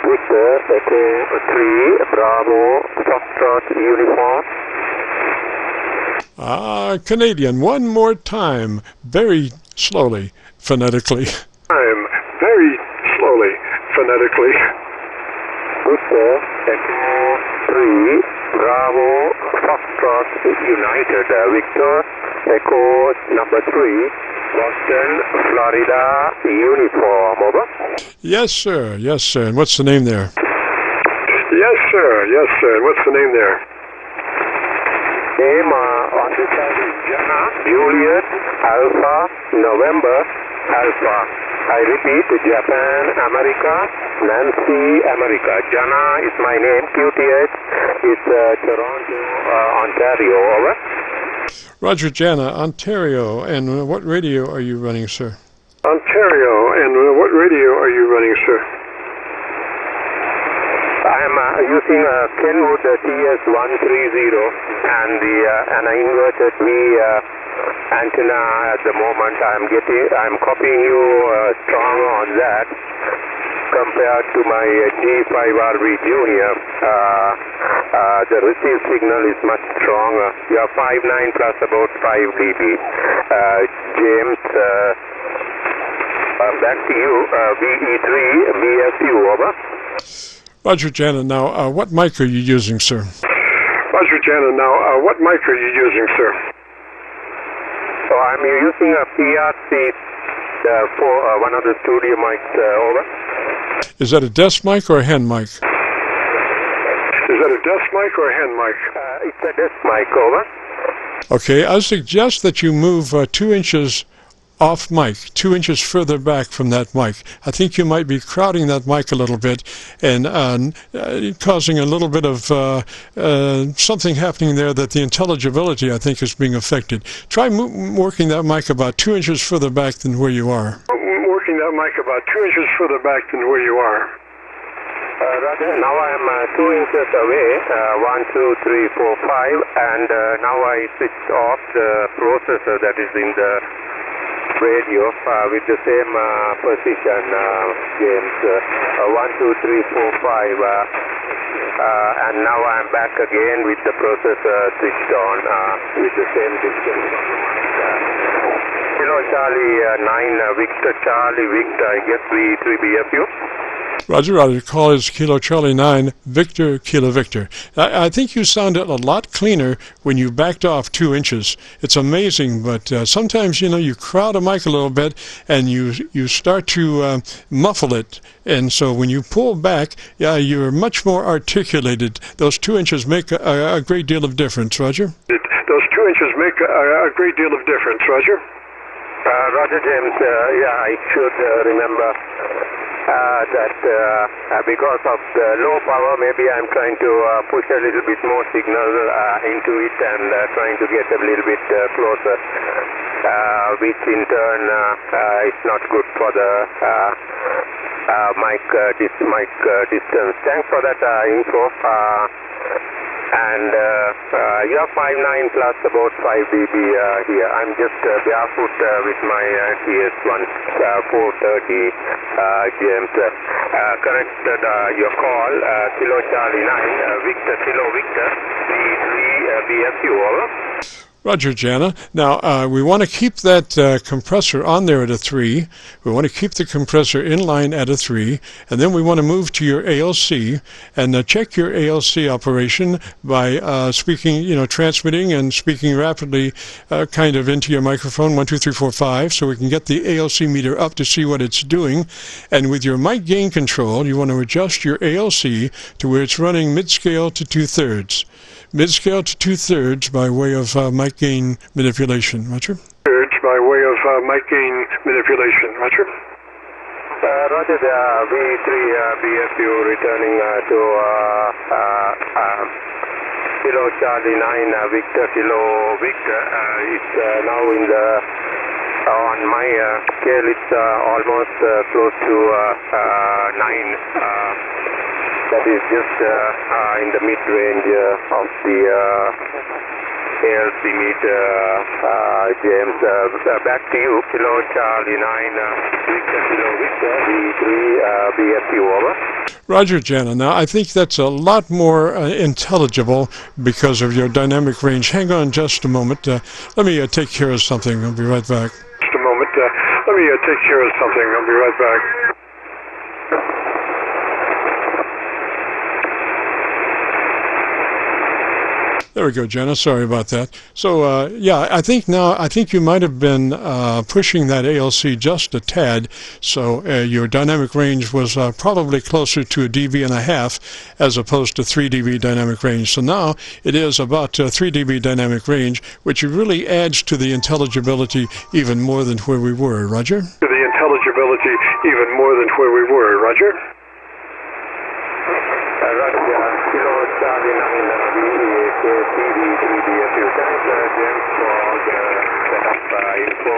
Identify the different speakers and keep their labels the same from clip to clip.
Speaker 1: Victor, Echo 3, Bravo, Foxtrot, Uniform.
Speaker 2: Canadian, one more time, very slowly, phonetically.
Speaker 3: Very slowly, phonetically.
Speaker 1: Victor, Echo 3, Bravo, Foxtrot, United. Victor, Echo number 3, Boston, Florida, Uniform. Over.
Speaker 2: Yes, sir. Yes, sir. And what's the name there?
Speaker 3: Yes, sir. Yes, sir. And what's the name there?
Speaker 1: Name on this side is JANA, Juliet, Alpha, November, Alpha. I repeat, Japan, America, Nancy, America. JANA is my name. QTH is Toronto, Ontario. Over.
Speaker 2: Roger, JANA, Ontario. And what radio are you running, sir?
Speaker 3: Ontario. And what radio are you running, sir?
Speaker 1: I'm using a Kenwood TS-130 and an inverted V antenna at the moment. I'm copying you strong on that compared to my G5RV Junior. The receive signal is much stronger. You are 5.9 plus about 5 dB. James, back to you. VE3BFU, over.
Speaker 2: Roger, JANA. Now, what mic are you using, sir?
Speaker 3: Roger, JANA. Now, what mic are you using, sir?
Speaker 1: So I'm using a PRC for one of the studio mics, over.
Speaker 2: Is that a desk mic or a hand mic?
Speaker 3: Is that a desk mic or a hand mic?
Speaker 1: It's a desk mic, over.
Speaker 2: Okay, I suggest that you move 2 inches off mic, 2 inches further back from that mic. I think you might be crowding that mic a little bit and causing a little bit of something happening there that the intelligibility, I think, is being affected. Try working that mic about 2 inches further back than where you are.
Speaker 3: Working that mic about 2 inches further back than where you are.
Speaker 1: Roger, now I'm 2 inches away, 1, 2, 3, 4, 5, and now I switched off the processor that is in the radio with the same position, James. 1, 2, 3, 4, 5, and now I'm back again with the processor switched on with the same distance. Kilo Charlie 9, Victor Charlie Victor, I guess V3BFU.
Speaker 2: Roger, Roger. Call is Kilo Charlie 9, Victor Kilo Victor. I think you sounded a lot cleaner when you backed off 2 inches. It's amazing, but sometimes, you crowd a mic a little bit and you start to muffle it. And so when you pull back, you're much more articulated. Those 2 inches make a great deal of difference, Roger.
Speaker 3: Those 2 inches make a great deal of difference, Roger.
Speaker 1: Roger, James. Yeah, I should remember that because of the low power, maybe I'm trying to push a little bit more signal into it and trying to get a little bit closer, which in turn is not good for the mic distance. Thanks for that info. And you have 5.9 plus about 5 dB here. I'm just barefoot with my TS-130 James. Corrected your call, Kilo Charlie 9, Victor Kilo Victor, V3BFU, over.
Speaker 2: Roger, JANA. Now, we want to keep that compressor on there at a 3. We want to keep the compressor in line at a 3. And then we want to move to your ALC and check your ALC operation by speaking, transmitting and speaking rapidly kind of into your microphone, 1, 2, 3, 4, 5, so we can get the ALC meter up to see what it's doing. And with your mic gain control, you want to adjust your ALC to where it's running mid-scale to 2/3. Mid-scale to 2/3 by way of mic gain manipulation. Roger?
Speaker 3: By way of mic gain manipulation. Roger?
Speaker 1: Roger, the V3BFU returning to Kilo Charlie 9, Victor Kilo Victor. It's now in the, on my scale, it's almost close to 9. That is just in the mid-range of the ALC meter, James. Back to you, Kilo Charlie 9, Victor Kilo Victor, V3BFU, over.
Speaker 2: Roger, Jana. Now, I think that's a lot more intelligible because of your dynamic range. Hang on just a moment. Let me take care of something. I'll be right back.
Speaker 3: Just a moment. Let me take care of something. I'll be right back.
Speaker 2: There we go, Jenna. Sorry about that. So, yeah, I think you might have been pushing that ALC just a tad. So your dynamic range was probably closer to a dB.5 as opposed to 3 dB dynamic range. So now it is about 3 dB dynamic range, which really adds to the intelligibility even more than where we were. Roger?
Speaker 3: To the intelligibility even more than where we were. Roger?
Speaker 1: Kilo Charlie 9, V3BFU. Thanks, James, for the setup info.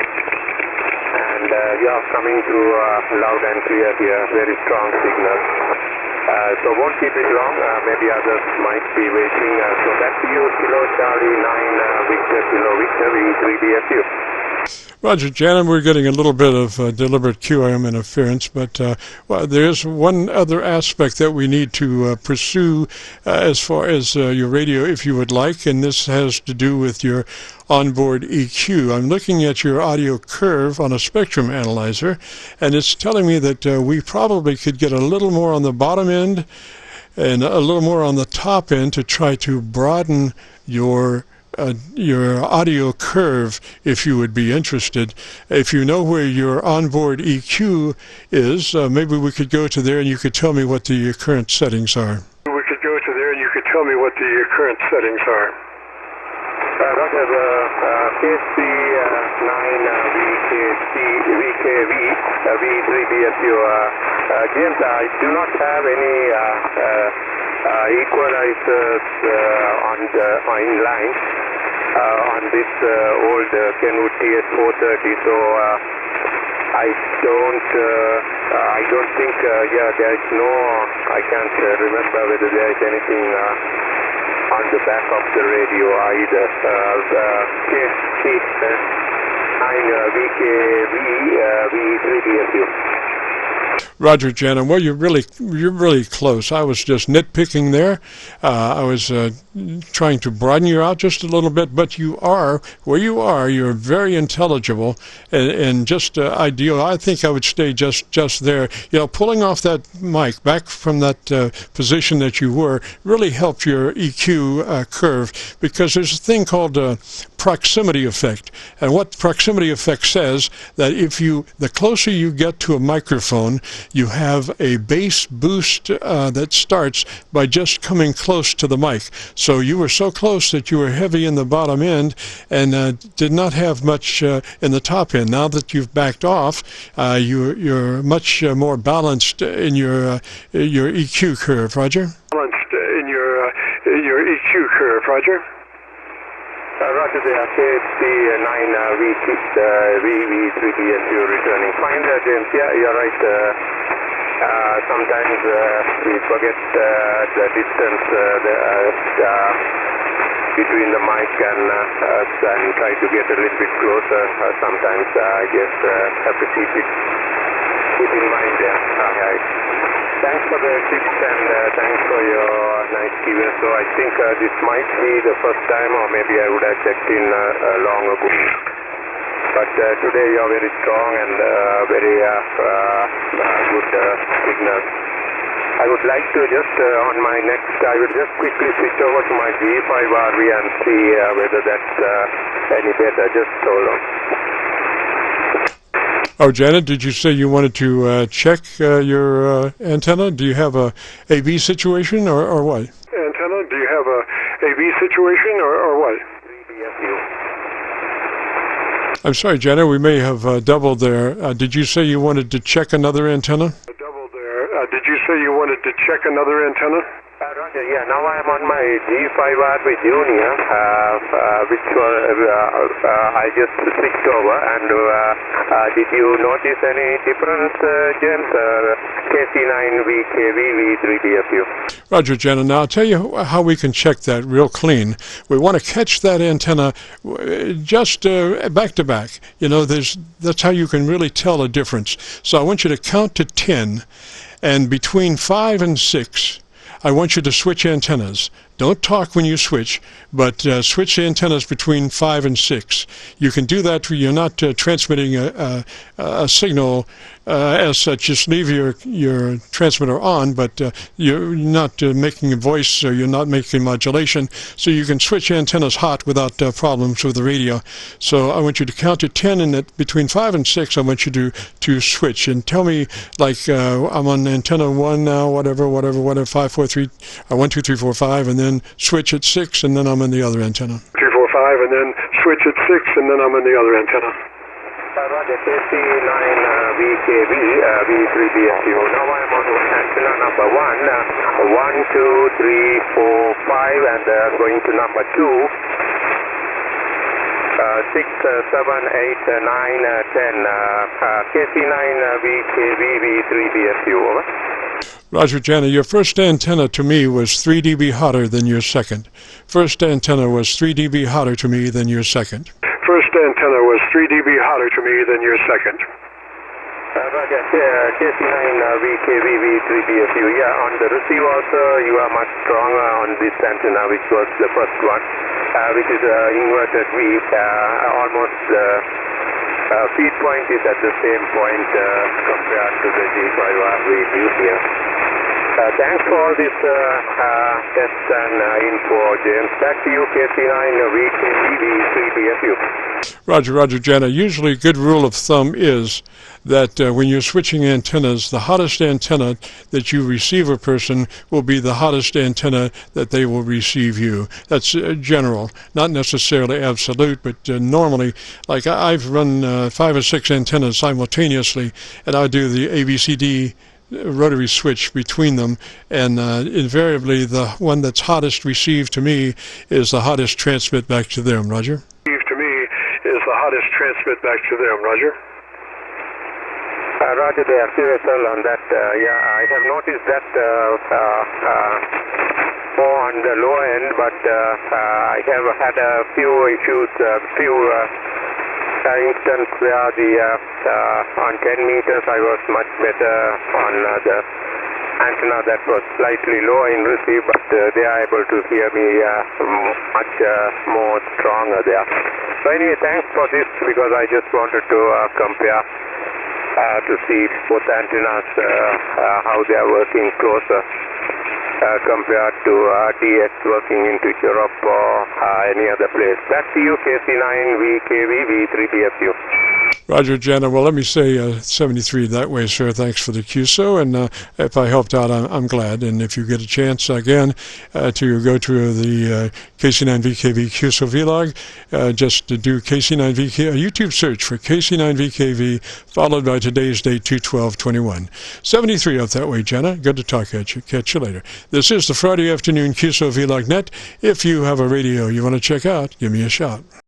Speaker 1: And you are coming through loud and clear here, very strong signal. So won't keep it long, maybe others might be waiting. So back to you, Kilo Charlie 9, Victor Kilo Victor, V3BFU.
Speaker 2: Roger, Jana, we're getting a little bit of deliberate QAM interference, but well, there's one other aspect that we need to pursue as far as your radio, if you would like, and this has to do with your onboard EQ. I'm looking at your audio curve on a spectrum analyzer, and it's telling me that we probably could get a little more on the bottom end and a little more on the top end to try to broaden your audio curve, if you would be interested. If you know where your onboard EQ is, maybe we could go to there and you could tell me what the current settings are.
Speaker 3: We could go to there and you could tell me what the current settings are.
Speaker 1: Roger, KC9VKV, V3BFU. James, I do not have any equalizers in line on this old Kenwood TS-130, so I don't think, there is no, I can't remember whether there is anything on the back of the radio either. KC9VKV, V3BFU.
Speaker 2: Roger, Jana. Well, you're really close. I was just nitpicking there. I was trying to broaden you out just a little bit, but you are where you are. You're very intelligible and just ideal. I think I would stay just there. You know, pulling off that mic back from that position that you were really helped your EQ curve, because there's a thing called proximity effect, and what proximity effect says that the closer you get to a microphone, you have a bass boost that starts by just coming close to the mic. So you were so close that you were heavy in the bottom end and did not have much in the top end. Now that you've backed off, you're much more balanced in your EQ curve. Roger?
Speaker 3: Balanced in your EQ curve. Roger?
Speaker 1: Roger, there, KC9V3BFU returning. Fine, James. Yeah, you're right. Sometimes we forget the distance between the mic and try to get a little bit closer. Sometimes I just have to keep in mind there. Thanks for the tips and thanks for your nice Q&A. So I think this might be the first time, or maybe I would have checked in long ago. But today you are very strong and very good signal. I would like to just, on my next, I will just quickly switch over to my G5RV and see whether that's any better. Just hold on.
Speaker 2: Oh, Janet, did you say you wanted to check your antenna? Do you have a AV situation or what?
Speaker 3: Antenna? Do you have a AV situation or what?
Speaker 2: I'm sorry, Janet, we may have doubled there. Did you say you wanted to check another antenna?
Speaker 3: Doubled there. Did you say you wanted to check another antenna?
Speaker 1: Roger, yeah, now I am on my G5RB Junior, which I just switched over, and did you notice any difference, James? KC9VKV V3BFU.
Speaker 2: Roger, Jana. Now I'll tell you how we can check that real clean. We want to catch that antenna just back to back. You know, that's how you can really tell a difference. So I want you to count to 10, and between 5 and 6, I want you to switch antennas. Don't talk when you switch, but switch antennas between 5 and 6. You can do that where you're not transmitting a signal as such. Just leave your transmitter on, but you're not making a voice, or you're not making modulation. So you can switch antennas hot without problems with the radio. So I want you to count to 10, and that between 5 and 6, I want you to switch. And tell me, like, I'm on antenna 1 now, whatever, 5, 4, 3, 1, 2, 3, 4, 5, and then switch at 6, and then I'm on the other antenna.
Speaker 3: 3, 4, 5, and then switch at 6, and then I'm on the other antenna.
Speaker 1: Roger, KC9VKV V3BFU. Now I am on antenna number 1, 1, 2, 3, 4, 5, and going to number 2, 6, 7, 8, 9, 10. KC9VKV V3BFU, over.
Speaker 2: Roger, Jana, your first antenna to me was 3 dB hotter than your second. First antenna was 3 dB hotter to me than your second.
Speaker 3: First antenna was 3 dB hotter to me than your second.
Speaker 1: Roger, KC9VKV V3BFU. Yeah, on the receive also, you are much stronger on this antenna, which was the first one, which is inverted V. Almost feed point is at the same point compared to the G5RB Junior. Thanks for all this test and info, James. Back to you, KC9VKV V3BFU.
Speaker 2: Roger, Jana. Usually a good rule of thumb is that when you're switching antennas, the hottest antenna that you receive a person will be the hottest antenna that they will receive you. That's general, not necessarily absolute, but normally, like I've run 5 or 6 antennas simultaneously, and I do the ABCD rotary switch between them, and invariably the one that's hottest received to me is the hottest transmit back to them. Roger?
Speaker 3: To me is the hottest transmit back to them. Roger?
Speaker 1: Roger, the accuracy on that. Yeah, I have noticed that more on the low end, but I have had a few issues, instance where the on 10 meters I was much better on the antenna that was slightly low in receive, but they are able to hear me much more stronger there. So anyway, thanks for this, because I just wanted to compare to see both antennas, how they are working closer compared to TS working into Europe or any other place. Back to you, KC9VKV V3BFU.
Speaker 2: Roger, Jana. Well, let me say 73 that way, sir. Thanks for the QSO, and if I helped out, I'm glad. And if you get a chance again to go to the KC9VKV Qso-Vlog, just to do KC9VKV, a YouTube search for KC9VKV, followed by today's date, 2/12/21. 73 up that way, Jana. Good to talk at you. Catch you later. This is the Friday afternoon Qso-Vlog net. If you have a radio you want to check out, give me a shout.